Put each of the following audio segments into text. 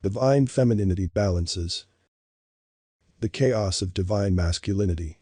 Divine femininity balances the chaos of divine masculinity.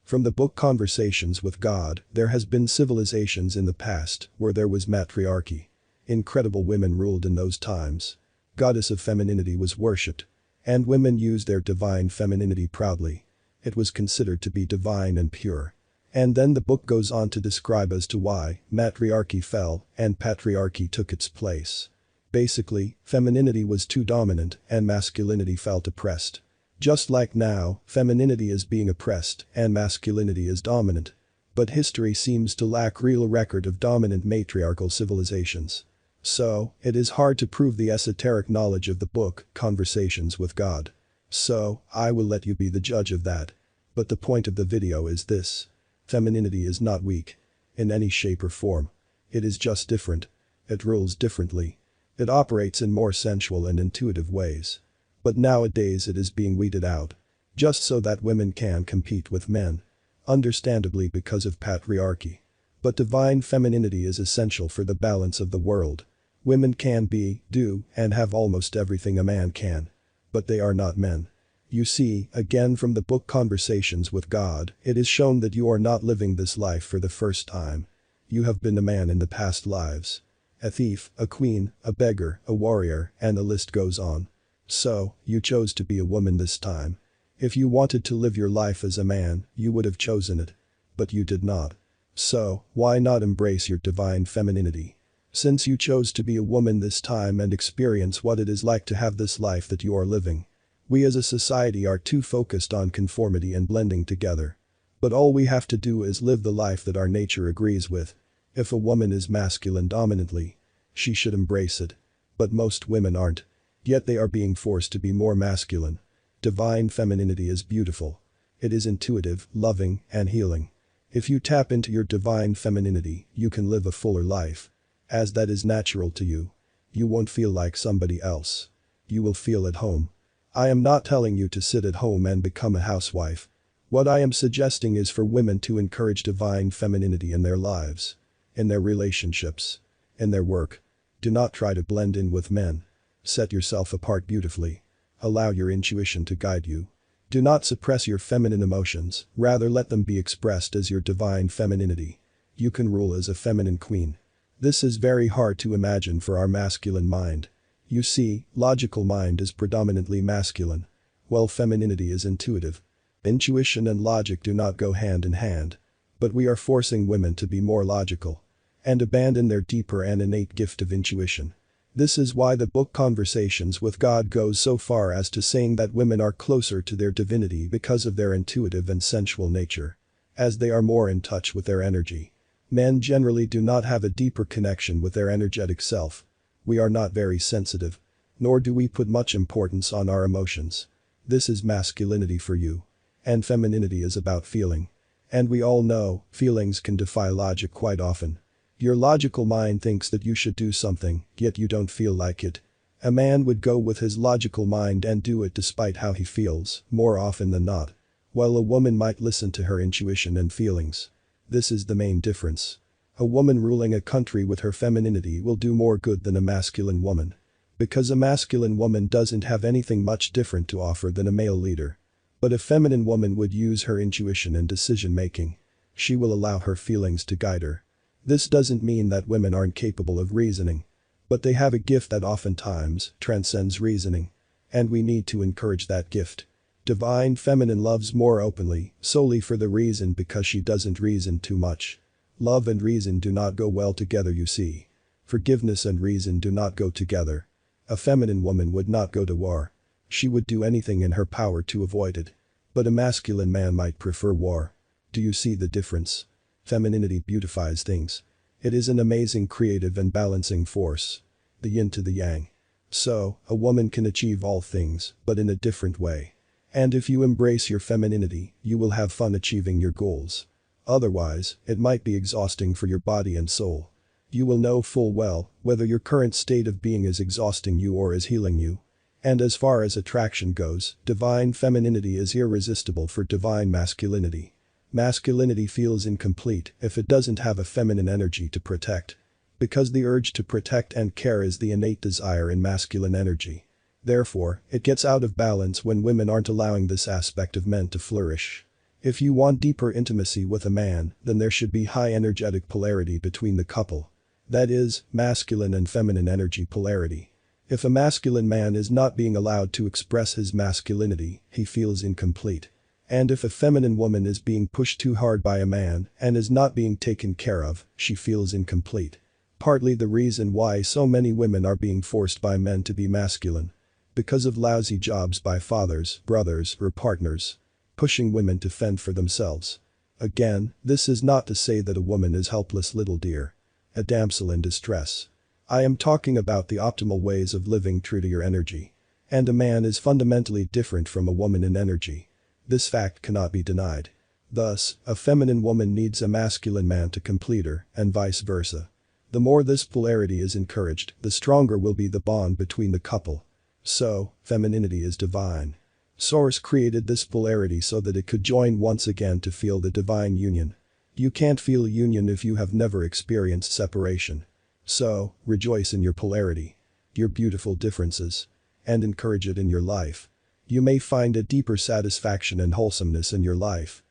From the book Conversations with God, there has been civilizations in the past where there was matriarchy. Incredible women ruled in those times. Goddess of femininity was worshipped. And women used their divine femininity proudly. It was considered to be divine and pure. And then the book goes on to describe as to why matriarchy fell and patriarchy took its place. Basically, femininity was too dominant and masculinity felt oppressed. Just like now, femininity is being oppressed and masculinity is dominant. But history seems to lack real record of dominant matriarchal civilizations. So, it is hard to prove the esoteric knowledge of the book, Conversations with God. So, I will let you be the judge of that. But the point of the video is this. Femininity is not weak. In any shape or form. It is just different. It rules differently. It operates in more sensual and intuitive ways. But nowadays it is being weeded out. Just so that women can compete with men. Understandably because of patriarchy. But divine femininity is essential for the balance of the world. Women can be, do, and have almost everything a man can. But they are not men. You see, again from the book Conversations with God, it is shown that you are not living this life for the first time. You have been a man in the past lives. A thief, a queen, a beggar, a warrior, and the list goes on. So, you chose to be a woman this time. If you wanted to live your life as a man, you would have chosen it. But you did not. So, why not embrace your divine femininity? Since you chose to be a woman this time and experience what it is like to have this life that you are living. We as a society are too focused on conformity and blending together. But all we have to do is live the life that our nature agrees with. If a woman is masculine dominantly, she should embrace it. But most women aren't. Yet they are being forced to be more masculine. Divine femininity is beautiful. It is intuitive, loving, and healing. If you tap into your divine femininity, you can live a fuller life. As that is natural to you. You won't feel like somebody else. You will feel at home. I am not telling you to sit at home and become a housewife. What I am suggesting is for women to encourage divine femininity in their lives. In their relationships. In their work. Do not try to blend in with men. Set yourself apart beautifully. Allow your intuition to guide you. Do not suppress your feminine emotions, rather let them be expressed as your divine femininity. You can rule as a feminine queen. This is very hard to imagine for our masculine mind. You see, logical mind is predominantly masculine. While femininity is intuitive. Intuition and logic do not go hand in hand. But we are forcing women to be more logical. And abandon their deeper and innate gift of intuition. This is why the book Conversations with God goes so far as to saying that women are closer to their divinity because of their intuitive and sensual nature. As they are more in touch with their energy. Men generally do not have a deeper connection with their energetic self. We are not very sensitive. Nor do we put much importance on our emotions. This is masculinity for you. And femininity is about feeling. And we all know, feelings can defy logic quite often. Your logical mind thinks that you should do something, yet you don't feel like it. A man would go with his logical mind and do it despite how he feels, more often than not. While a woman might listen to her intuition and feelings. This is the main difference. A woman ruling a country with her femininity will do more good than a masculine woman. Because a masculine woman doesn't have anything much different to offer than a male leader. But a feminine woman would use her intuition and decision making. She will allow her feelings to guide her. This doesn't mean that women aren't capable of reasoning. But they have a gift that oftentimes transcends reasoning. And we need to encourage that gift. Divine feminine loves more openly, solely for the reason because she doesn't reason too much. Love and reason do not go well together, you see. Forgiveness and reason do not go together. A feminine woman would not go to war. She would do anything in her power to avoid it. But a masculine man might prefer war. Do you see the difference? Femininity beautifies things. It is an amazing creative and balancing force. The yin to the yang. So, a woman can achieve all things, but in a different way. And if you embrace your femininity, you will have fun achieving your goals. Otherwise, it might be exhausting for your body and soul. You will know full well whether your current state of being is exhausting you or is healing you. And as far as attraction goes, divine femininity is irresistible for divine masculinity. Masculinity feels incomplete if it doesn't have a feminine energy to protect. because the urge to protect and care is the innate desire in masculine energy. Therefore, it gets out of balance when women aren't allowing this aspect of men to flourish. If you want deeper intimacy with a man, then there should be high energetic polarity between the couple. That is, masculine and feminine energy polarity. If a masculine man is not being allowed to express his masculinity, he feels incomplete. And if a feminine woman is being pushed too hard by a man and is not being taken care of, she feels incomplete. Partly the reason why so many women are being forced by men to be masculine. Because of lousy jobs by fathers, brothers, or partners. Pushing women to fend for themselves. Again, this is not to say that a woman is helpless little dear. A damsel in distress. I am talking about the optimal ways of living true to your energy. And a man is fundamentally different from a woman in energy. This fact cannot be denied. Thus, a feminine woman needs a masculine man to complete her, and vice versa. The more this polarity is encouraged, the stronger will be the bond between the couple. So, femininity is divine. Source created this polarity so that it could join once again to feel the divine union. You can't feel union if you have never experienced separation. So, rejoice in your polarity. Your beautiful differences. And encourage it in your life. You may find a deeper satisfaction and wholesomeness in your life.